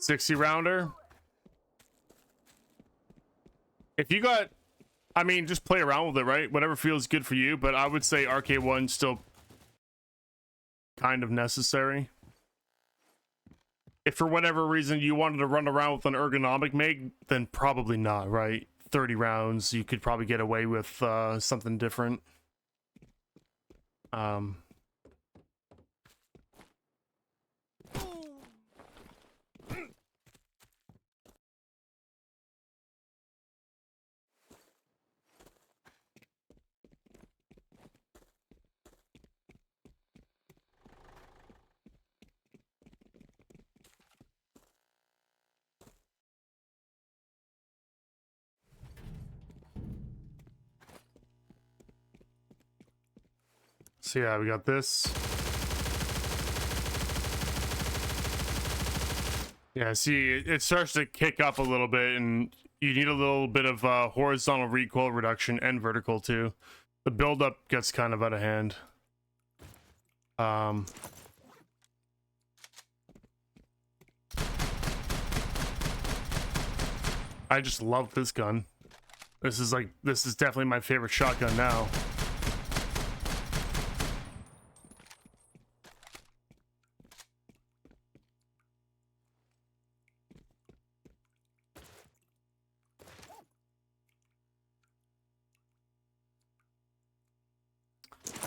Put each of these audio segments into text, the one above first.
60 rounder. If you got, I mean, just play around with it, right? Whatever feels good for you, but I would say RK1 still kind of necessary. If for whatever reason you wanted to run around with an ergonomic MiG, then probably not, right? 30 rounds, you could probably get away with something different. So yeah, we got this. Yeah, see, it starts to kick up a little bit, and you need a little bit of horizontal recoil reduction and vertical too. The buildup gets kind of out of hand. I just love this gun. This is definitely my favorite shotgun now.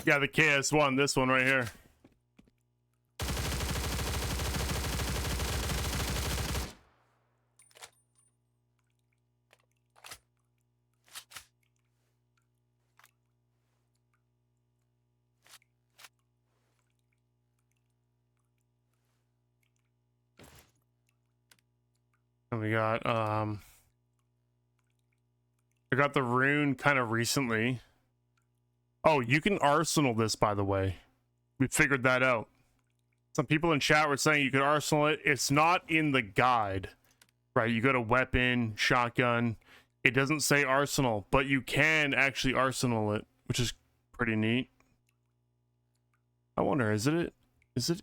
Yeah, the KS1, this one right here. And we got I got the rune kind of recently. Oh, you can arsenal this, by the way. We figured that out. Some people in chat were saying you could arsenal it. It's not in the guide, right? You go to weapon, shotgun. It doesn't say arsenal, but you can actually arsenal it, which is pretty neat. I wonder, is it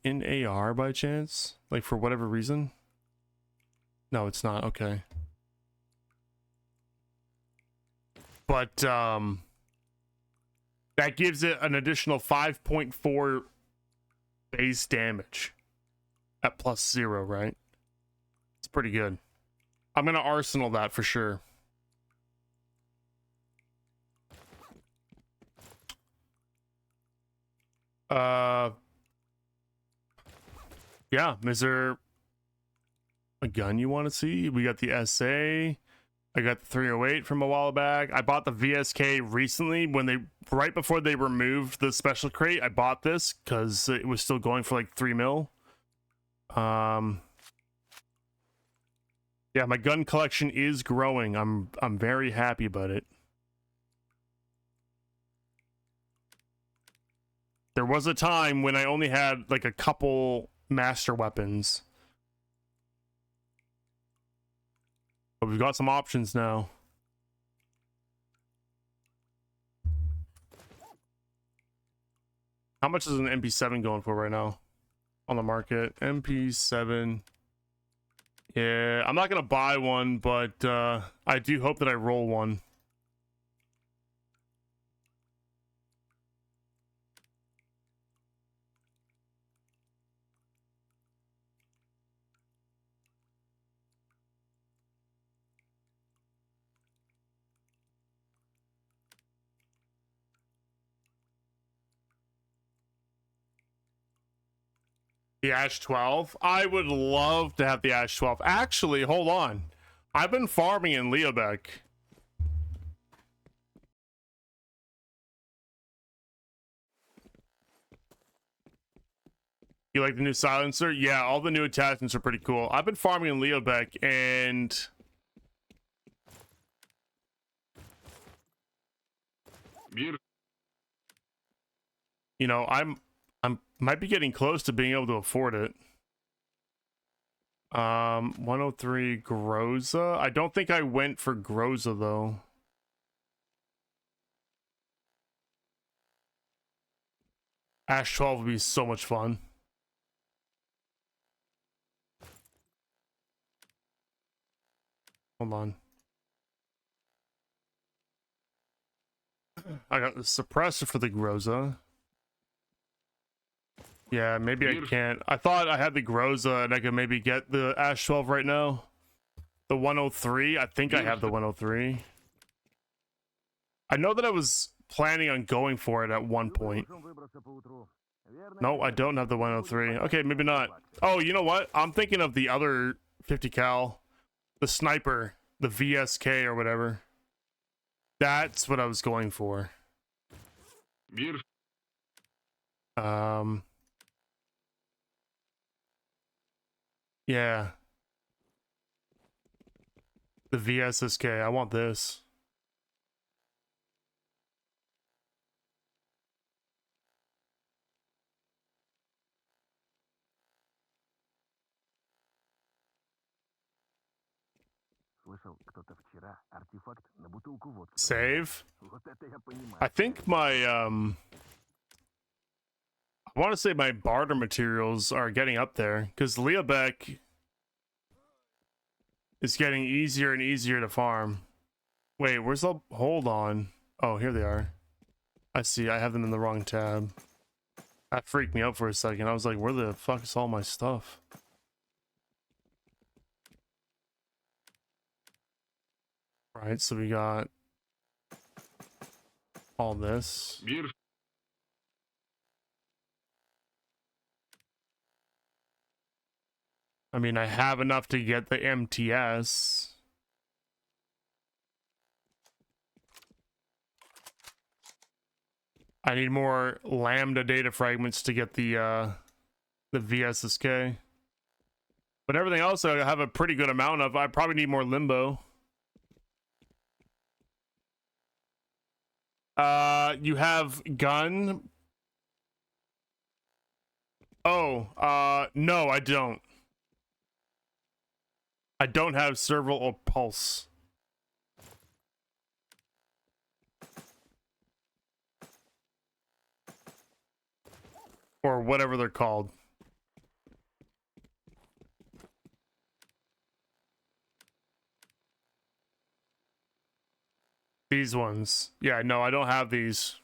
in AR by chance? Like for whatever reason? No, it's not. Okay. But that gives it an additional 5.4 base damage at +0, right? It's pretty good. I'm gonna arsenal that for sure. Yeah, is there a gun you want to see? We got the SA. I got the 308 from a while back. I bought the VSK recently when right before they removed the special crate. I bought this because it was still going for like 3 mil. Yeah, my gun collection is growing. I'm very happy about it. There was a time when I only had like a couple master weapons. But we've got some options now. How much is an MP7 going for right now on the market? MP7. Yeah, I'm not going to buy one, but I do hope that I roll one. The Ash 12? I would love to have the Ash 12. Actually, hold on. I've been farming in Leobeck. You like the new silencer? Yeah, all the new attachments are pretty cool. I've been farming in Leobeck, and beautiful. You know, I'm might be getting close to being able to afford it. 103 Groza. I don't think I went for Groza though. Ash 12 would be so much fun. Hold on. I got the suppressor for the Groza. Yeah, maybe I can't. I thought I had the Groza and I could maybe get the Ash 12 right now. The 103. I think I have the 103. I know that I was planning on going for it at one point. No, I don't have the 103. Okay, maybe not. Oh, you know what? I'm thinking of the other 50 cal. The sniper. The VSK or whatever. That's what I was going for. Beautiful. Yeah. The VSSK. I want this. Save. I think my I want to say my barter materials are getting up there because Leobeck is getting easier and easier to farm. Wait, where's the... Hold on. Oh, here they are. I see. I have them in the wrong tab. That freaked me out for a second. I was like, where the fuck is all my stuff? Right, so we got all this. Beautiful. I mean, I have enough to get the MTS. I need more lambda data fragments to get the VSSK. But everything else I have a pretty good amount of. I probably need more limbo. You have gun. Oh, no, I don't. I don't have serval or pulse. Or whatever they're called. These ones. Yeah, no, I don't have these.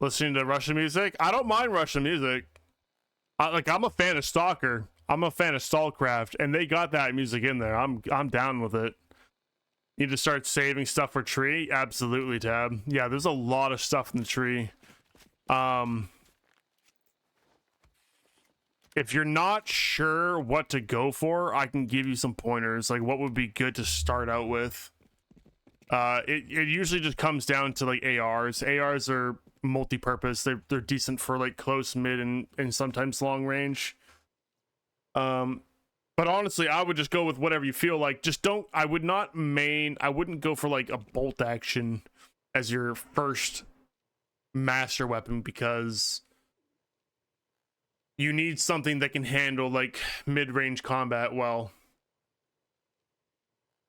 Listening to Russian music? I don't mind Russian music. I'm a fan of Stalker. I'm a fan of Stalcraft, and they got that music in there. I'm down with it. Need to start saving stuff for tree? Absolutely, Tab. Yeah, there's a lot of stuff in the tree. If you're not sure what to go for, I can give you some pointers, like what would be good to start out with. It usually just comes down to like ARs. ARs are multi-purpose. They're decent for like close, mid, and sometimes long range. But honestly, I would just go with whatever you feel like. Just don't. I wouldn't go for like a bolt action as your first master weapon because you need something that can handle like mid-range combat well.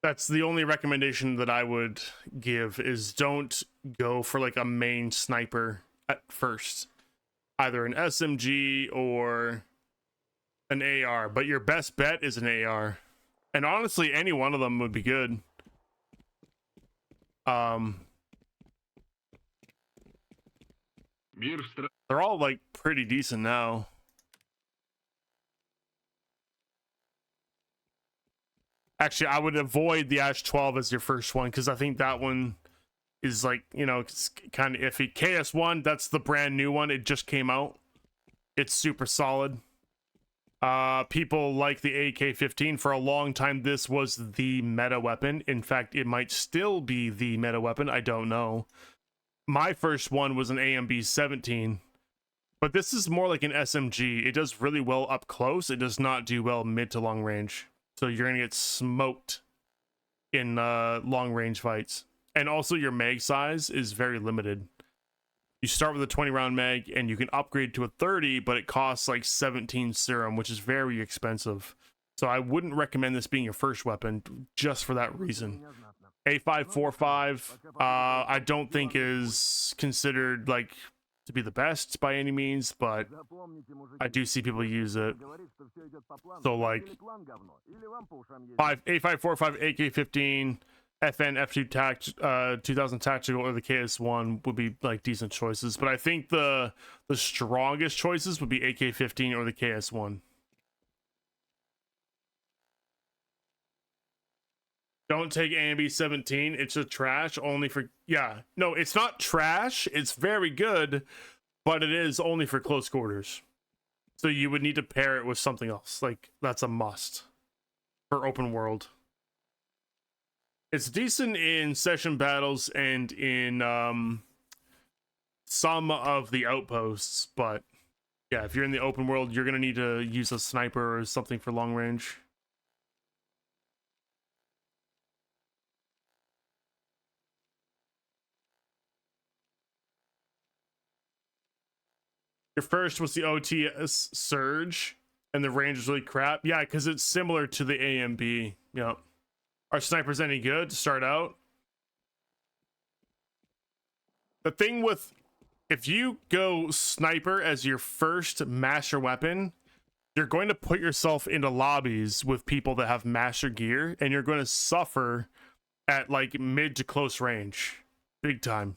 That's the only recommendation that I would give is don't go for like a main sniper at first. Either an SMG or an AR, but your best bet is an AR. And honestly, any one of them would be good. Beautiful. They're all like pretty decent now. Actually, I would avoid the Ash 12 as your first one because I think that one is like, you know, it's kind of iffy. KS1, that's the brand new one. It just came out. It's super solid. People like the AK-15. For a long time, this was the meta weapon. In fact, it might still be the meta weapon. I don't know. My first one was an AMB-17. But this is more like an SMG. It does really well up close. It does not do well mid to long range. So you're going to get smoked in long range fights. And also your mag size is very limited. You start with a 20 round mag and you can upgrade to a 30, but it costs like 17 serum, which is very expensive. So I wouldn't recommend this being your first weapon just for that reason. A545, I don't think is considered like to be the best by any means, but I do see people use it. So like 8545 AK-15, FN F2 2000 tactical, or the KS1 would be like decent choices. But I think the strongest choices would be AK-15 or the KS1. Don't take AMB 17. It's just trash only for, yeah. No, it's not trash. It's very good, but it is only for close quarters. So you would need to pair it with something else. Like, that's a must for open world. It's decent in session battles and in some of the outposts, but yeah, if you're in the open world, you're going to need to use a sniper or something for long range. Your first was the OTS Surge, and the range was really crap. Yeah, because it's similar to the AMB. Yeah. Are snipers any good to start out? The thing with, if you go sniper as your first master weapon, you're going to put yourself into lobbies with people that have master gear, and you're going to suffer at like mid to close range, big time.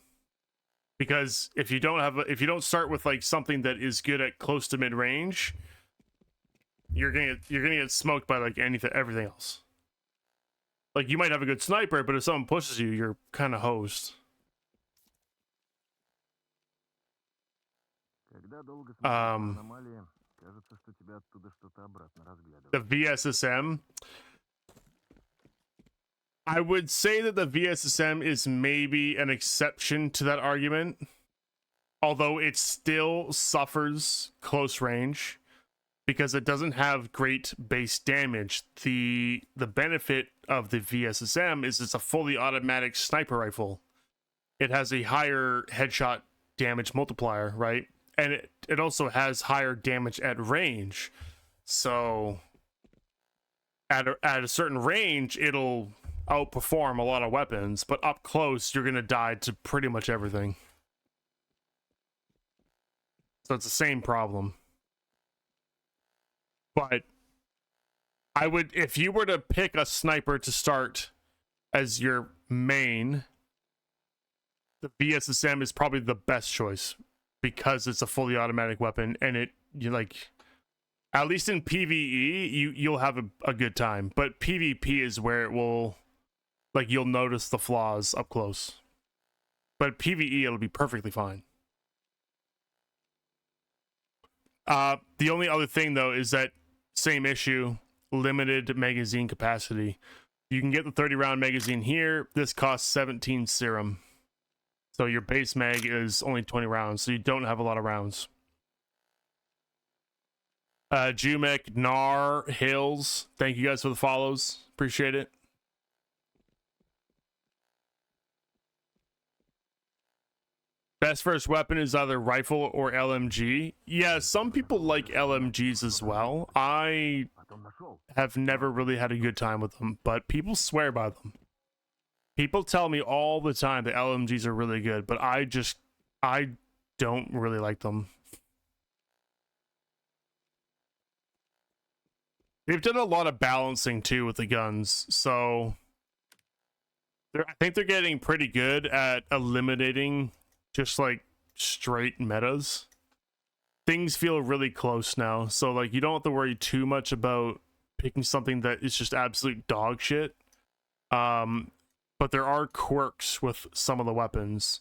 Because if you don't start with like something that is good at close to mid range, you're gonna get smoked by like everything else. Like, you might have a good sniper, but if someone pushes you, you're kind of hosed. The VSSM, I would say that the VSSM is maybe an exception to that argument, although it still suffers close range because it doesn't have great base damage. The benefit of the VSSM is it's a fully automatic sniper rifle. It has a higher headshot damage multiplier, right? And it also has higher damage at range. So at a certain range, it'll outperform a lot of weapons, but up close, you're going to die to pretty much everything. So it's the same problem. But I would, if you were to pick a sniper to start as your main, the VSSM is probably the best choice because it's a fully automatic weapon, and you like, at least in PvE, you'll have a good time. But PvP is where it will, like, you'll notice the flaws up close. But PvE, it'll be perfectly fine. The only other thing though is that same issue, limited magazine capacity. You can get the 30-round magazine here. This costs 17 serum. So your base mag is only 20 rounds, so you don't have a lot of rounds. Jumek, Nar, Hills, thank you guys for the follows. Appreciate it. Best first weapon is either rifle or LMG. Yeah, some people like LMGs as well. I have never really had a good time with them, but people swear by them. People tell me all the time that LMGs are really good, but I don't really like them. They've done a lot of balancing too with the guns, so I think they're getting pretty good at eliminating just like straight metas. Things feel really close now, so like you don't have to worry too much about picking something that is just absolute dog shit. But there are quirks with some of the weapons.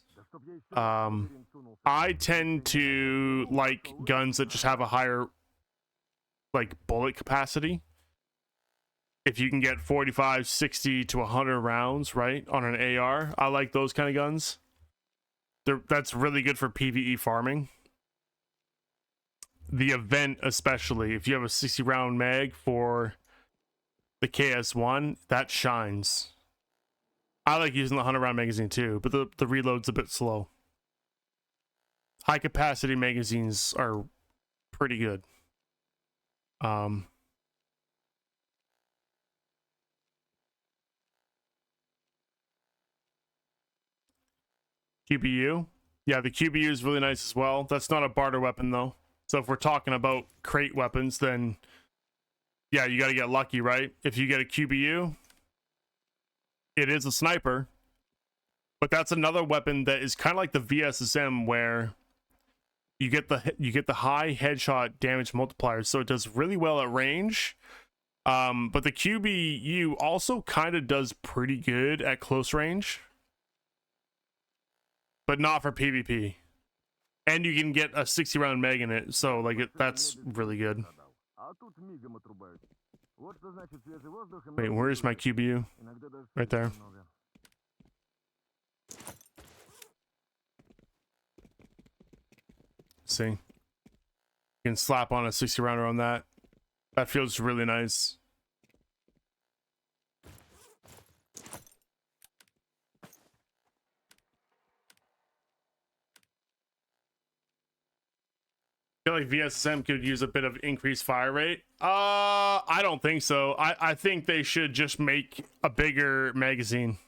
I tend to like guns that just have a higher like bullet capacity. If you can get 45, 60 to 100 rounds, right, on an AR, I like those kind of guns. That's really good for PvE farming. The event, especially, if you have a 60 round mag for the KS1, that shines. I like using the 100 round magazine too, but the reload's a bit slow. High capacity magazines are pretty good. QBU. Yeah, the QBU is really nice as well. That's not a barter weapon though. So if we're talking about crate weapons, then yeah, you got to get lucky, right? If you get a QBU, it is a sniper, but that's another weapon that is kind of like the VSSM, where you get the high headshot damage multiplier, so it does really well at range. But the QBU also kind of does pretty good at close range, but not for PvP. And you can get a 60 round mag in it, so like that's really good. Wait, where's my QBU? Right there. See, you can slap on a 60 rounder on that. That feels really nice. I feel like VSM could use a bit of increased fire rate. I don't think so. I think they should just make a bigger magazine.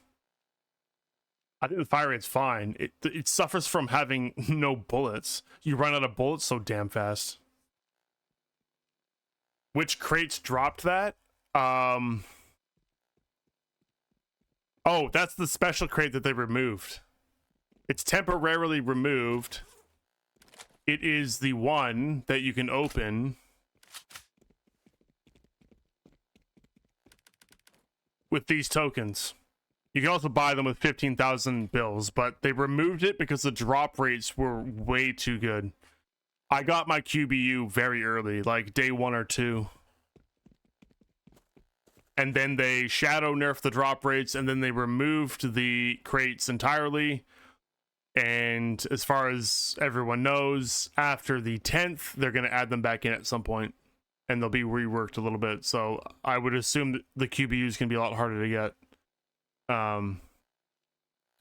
I think the fire rate's fine. It suffers from having no bullets. You run out of bullets so damn fast. Which crates dropped that? Oh, that's the special crate that they removed. It's temporarily removed. It is the one that you can open with these tokens. You can also buy them with 15,000 bills, but they removed it because the drop rates were way too good. I got my QBU very early, like day 1 or 2. And then they shadow nerfed the drop rates, and then they removed the crates entirely. And as far as everyone knows, after the 10th, they're going to add them back in at some point, and they'll be reworked a little bit. So I would assume that the QBU is going to be a lot harder to get.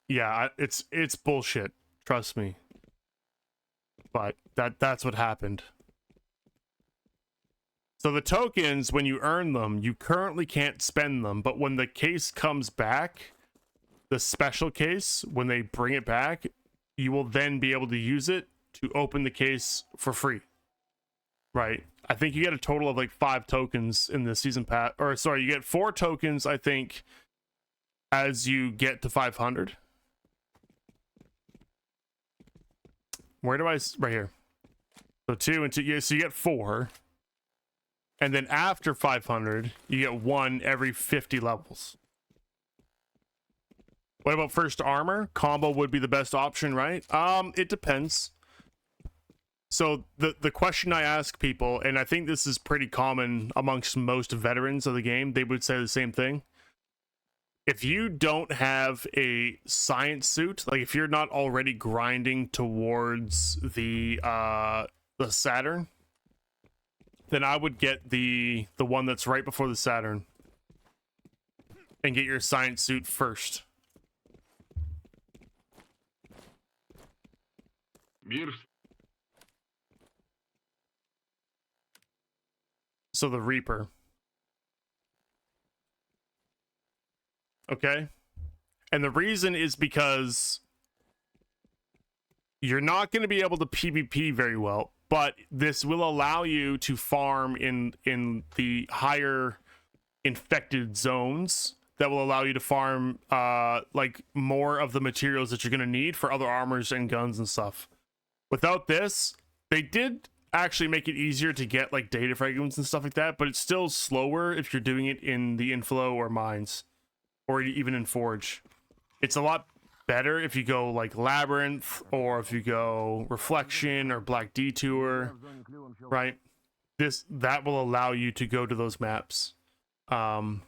Yeah, it's bullshit, trust me, but that's what happened. So the tokens, when you earn them, you currently can't spend them, but when the case comes back, the special case, when they bring it back, you will then be able to use it to open the case for free, right? I think you get a total of like 5 tokens in the season pass, or sorry, you get 4 tokens, I think, as you get to 500. Where do I, right here. So 2 and 2, yeah, so you get 4. And then after 500, you get 1 every 50 levels. What about first armor? Combo would be the best option, right? It depends. So the question I ask people, and I think this is pretty common amongst most veterans of the game, they would say the same thing. If you don't have a science suit, like if you're not already grinding towards the Saturn, then I would get the one that's right before the Saturn and get your science suit first. Beautiful. So the Reaper. Okay. And the reason is because you're not going to be able to PvP very well, but this will allow you to farm in the higher infected zones that will allow you to farm like more of the materials that you're going to need for other armors and guns and stuff. Without this, they did actually make it easier to get like data fragments and stuff like that, but it's still slower if you're doing it in the inflow or mines, or even in Forge. It's a lot better if you go like Labyrinth, or if you go Reflection or Black Detour, right? That will allow you to go to those maps. But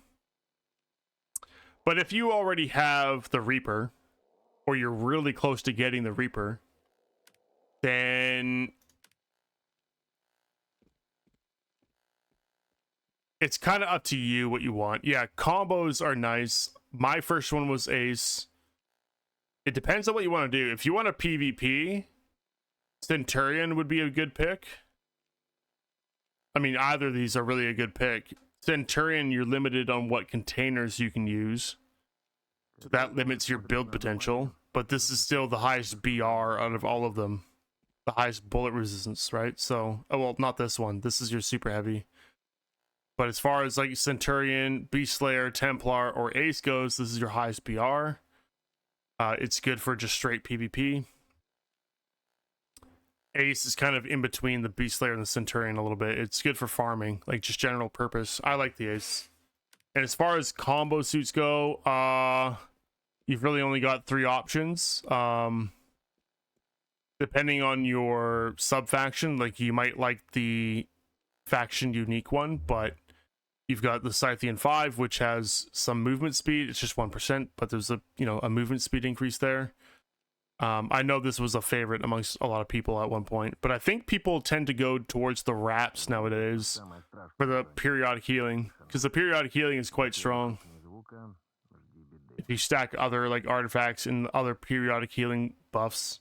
if you already have the Reaper, or you're really close to getting the Reaper, then it's kind of up to you what you want. Yeah, combos are nice. My first one was Ace. It depends on what you want to do. If you want a PvP, Centurion would be a good pick. I mean, either of these are really a good pick. Centurion, you're limited on what containers you can use, so that limits your build potential. but this is still the highest BR out of all of them. The highest bullet resistance, right? So, oh, well, not this one. This is your super heavy. But as far as like Centurion, Beast Slayer, Templar, or Ace goes, this is your highest BR. It's good for just straight PvP. Ace is kind of in between the Beast Slayer and the Centurion a little bit. It's good for farming, like just general purpose. I like the Ace. And as far as combo suits go, you've really only got 3 options. Depending on your sub faction, like you might like the faction unique one, but you've got the Scythian 5, which has some movement speed. It's just 1%, but there's a a movement speed increase there. I know this was a favorite amongst a lot of people at one point, but I think people tend to go towards the wraps nowadays for the periodic healing, because the periodic healing is quite strong. If you stack other like artifacts and other periodic healing buffs,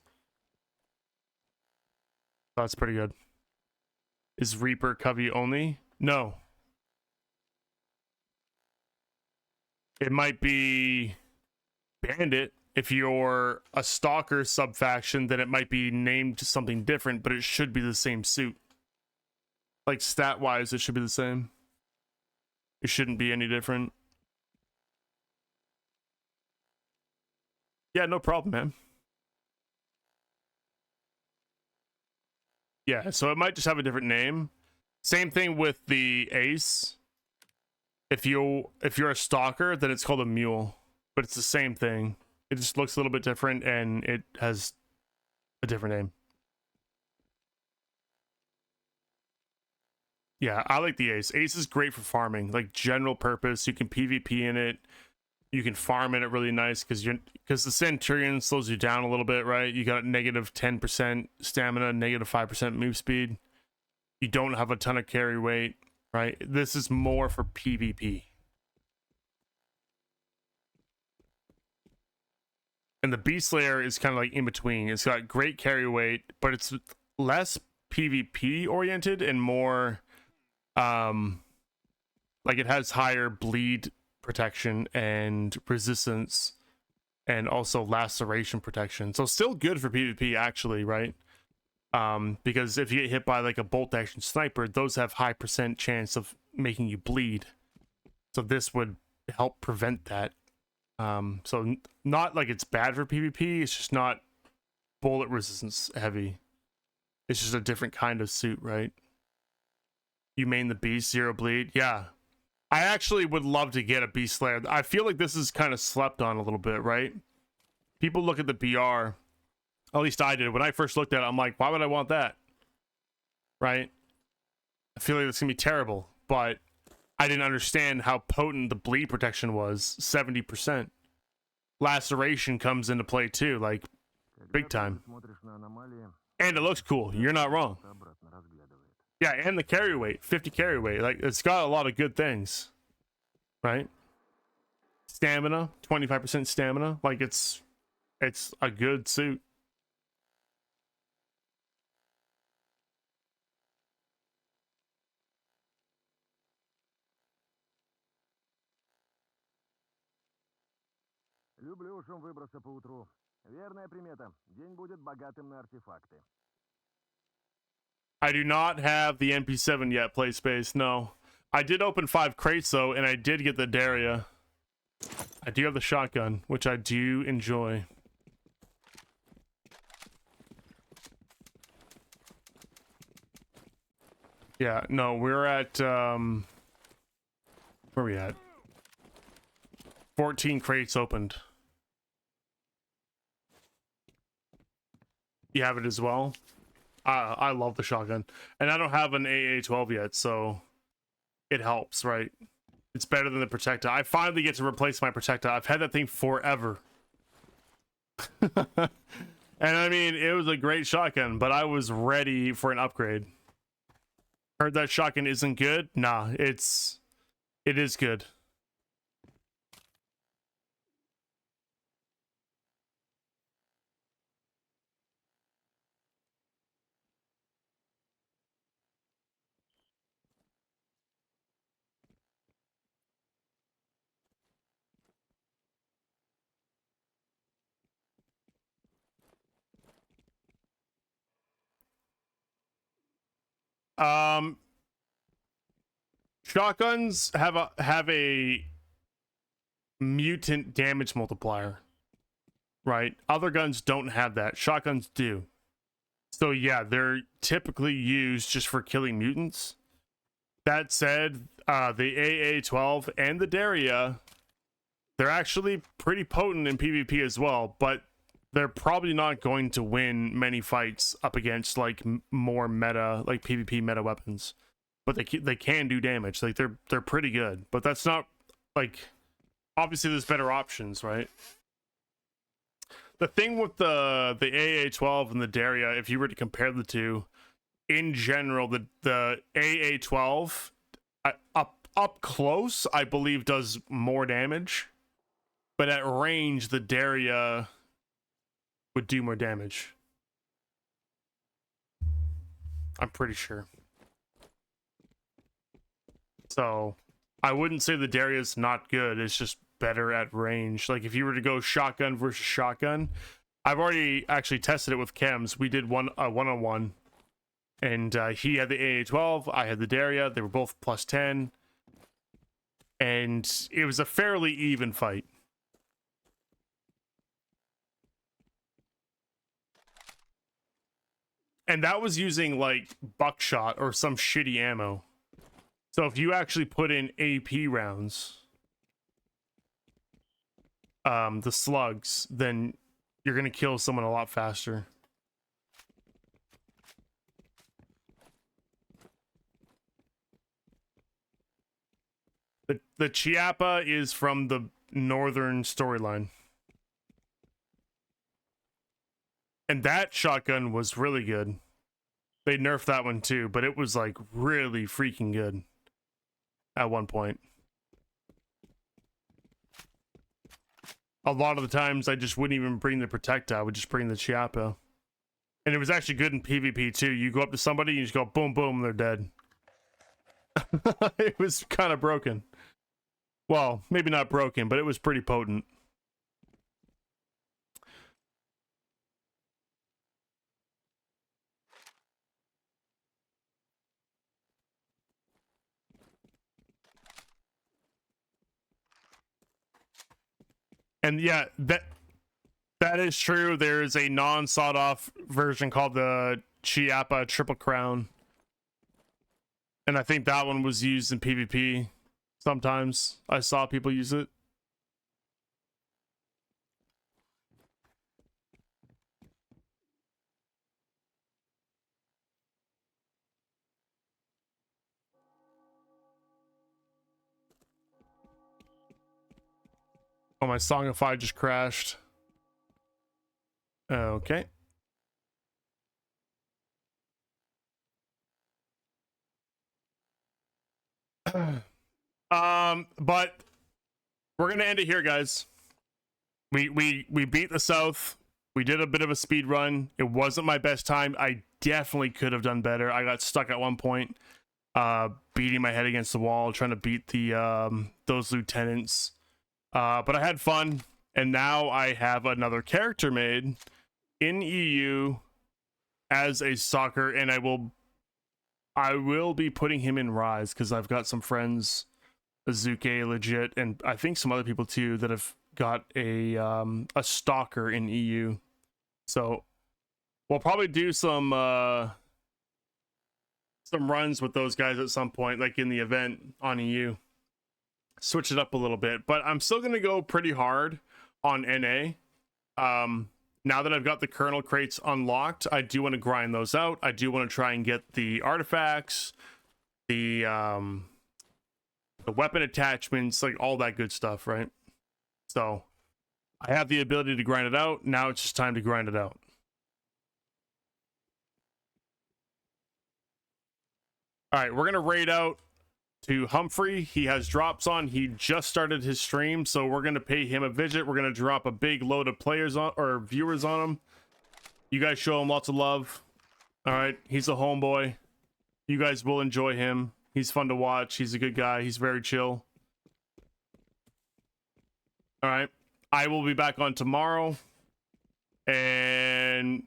that's pretty good. Is Reaper Covey only? No. It might be Bandit. If you're a Stalker subfaction, then it might be named something different, but it should be the same suit. Like stat-wise, it should be the same. It shouldn't be any different. Yeah, no problem, man. Yeah, so it might just have a different name. Same thing with the Ace. If you're a Stalker, then it's called a Mule, but it's the same thing. It just looks a little bit different and it has a different name. Yeah, I like the Ace. Ace is great for farming, like general purpose. You can PvP in it. You can farm in it really nice because the Centurion slows you down a little bit, right? You got negative 10% stamina, negative 5% move speed. You don't have a ton of carry weight, right? This is more for PvP. And the Beast Slayer is kind of like in between. It's got great carry weight, but it's less PvP oriented and more like it has higher bleed protection and resistance and also laceration protection. So still good for PvP actually, right? Because if you get hit by like a bolt action sniper, those have high % chance of making you bleed. So this would help prevent that. So not like it's bad for PvP, it's just not bullet resistance heavy. It's just a different kind of suit, right? You main the Beast, 0 bleed. Yeah. I actually would love to get a Beast Slayer. I feel like this is kind of slept on a little bit, right? People look at the BR, at least I did. When I first looked at it, I'm like, why would I want that? Right? I feel like it's going to be terrible, but I didn't understand how potent the bleed protection was. 70%. Laceration comes into play too, like big time. And it looks cool. You're not wrong. Yeah, and the carry weight, 50 carry weight. Like it's got a lot of good things, right? Stamina, 25% stamina. Like it's a good suit. Люблю шум выброса по утру. Верная примета. День будет богатым на артефакты. I do not have the MP7 yet, play space. No. I did open 5 crates though, and I did get the Daria. I do have the shotgun, which I do enjoy. Yeah, no, we're at where are we at? 14 crates opened. You have it as well? I love the shotgun. And I don't have an AA-12 yet, so it helps, right? It's better than the Protecta. I finally get to replace my Protecta. I've had that thing forever. And I mean, it was a great shotgun, but I was ready for an upgrade. Heard that shotgun isn't good? Nah, it is good. Shotguns have a mutant damage multiplier, right? Other guns don't have that. Shotguns do. So yeah, they're typically used just for killing mutants. That said, the AA-12 and the Daria, they're actually pretty potent in PvP as well, but they're probably not going to win many fights up against like more meta, like PvP meta weapons. But they can do damage. Like they're pretty good, but that's not like, obviously there's better options, right? The thing with the AA-12 and the Daria, if you were to compare the two, in general, the AA-12 up close, I believe, does more damage, but at range, the Daria would do more damage. I'm pretty sure. So I wouldn't say the Daria's not good. It's just better at range. Like if you were to go shotgun versus shotgun, I've already actually tested it with Chems. We did one-on-one, and he had the AA-12, I had the Daria. They were both plus 10, and it was a fairly even fight. And that was using like buckshot or some shitty ammo. So if you actually put in AP rounds, the slugs, then you're gonna kill someone a lot faster. The Chiappa is from the northern storyline. And that shotgun was really good. They nerfed that one too, but it was like really freaking good at one point. A lot of the times I just wouldn't even bring the Protecta, I would just bring the Chiappa. And it was actually good in PvP too. You go up to somebody, you just go boom, boom, they're dead. It was kind of broken. Well, maybe not broken, but it was pretty potent. And yeah, that is true. There is a non-sawed off version called the Chiappa Triple Crown. And I think that one was used in PvP. Sometimes I saw people use it. Oh, my Songify just crashed. Okay. But we're gonna end it here, guys. We beat the South. We did a bit of a speed run. It wasn't my best time. I definitely could have done better. I got stuck at one point, beating my head against the wall, trying to beat the those lieutenants. But I had fun, and now I have another character made in EU as a soccer, and I will be putting him in Rise because I've got some friends, Azuke legit, and I think some other people too that have got a stalker in EU. So we'll probably do some runs with those guys at some point, like in the event on EU. Switch it up a little bit, but I'm still gonna go pretty hard on NA. Now that I've got the kernel crates unlocked, I do want to grind those out. I do want to try and get the artifacts, the weapon attachments, like all that good stuff, right? So I have the ability to grind it out. Now it's just time to grind it out. All right, we're gonna raid out to Humphrey. He has drops on. He just started his stream, so we're gonna pay him a visit. We're gonna drop a big load of players on, or viewers on him. You guys show him lots of love. All right, he's a homeboy. You guys will enjoy him. He's fun to watch. He's a good guy. He's very chill. All right, I will be back on tomorrow, and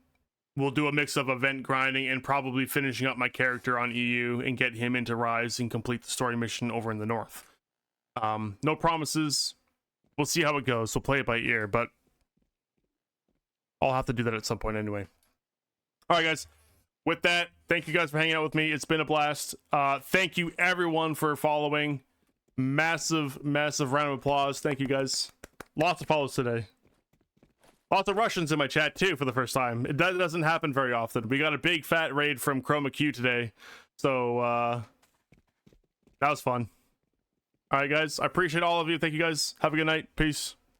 we'll do a mix of event grinding and probably finishing up my character on EU and get him into Rise and complete the story mission over in the north. No promises. We'll see how it goes. We'll play it by ear, but I'll have to do that at some point anyway. All right, guys. With that, thank you guys for hanging out with me. It's been a blast. Thank you everyone for following. Massive round of applause. Thank you guys. Lots of follows today. Lots of Russians in my chat too for the first time. It doesn't happen very often. We got a big fat raid from Chroma Q today. So that was fun. All right, guys. I appreciate all of you. Thank you guys. Have a good night. Peace.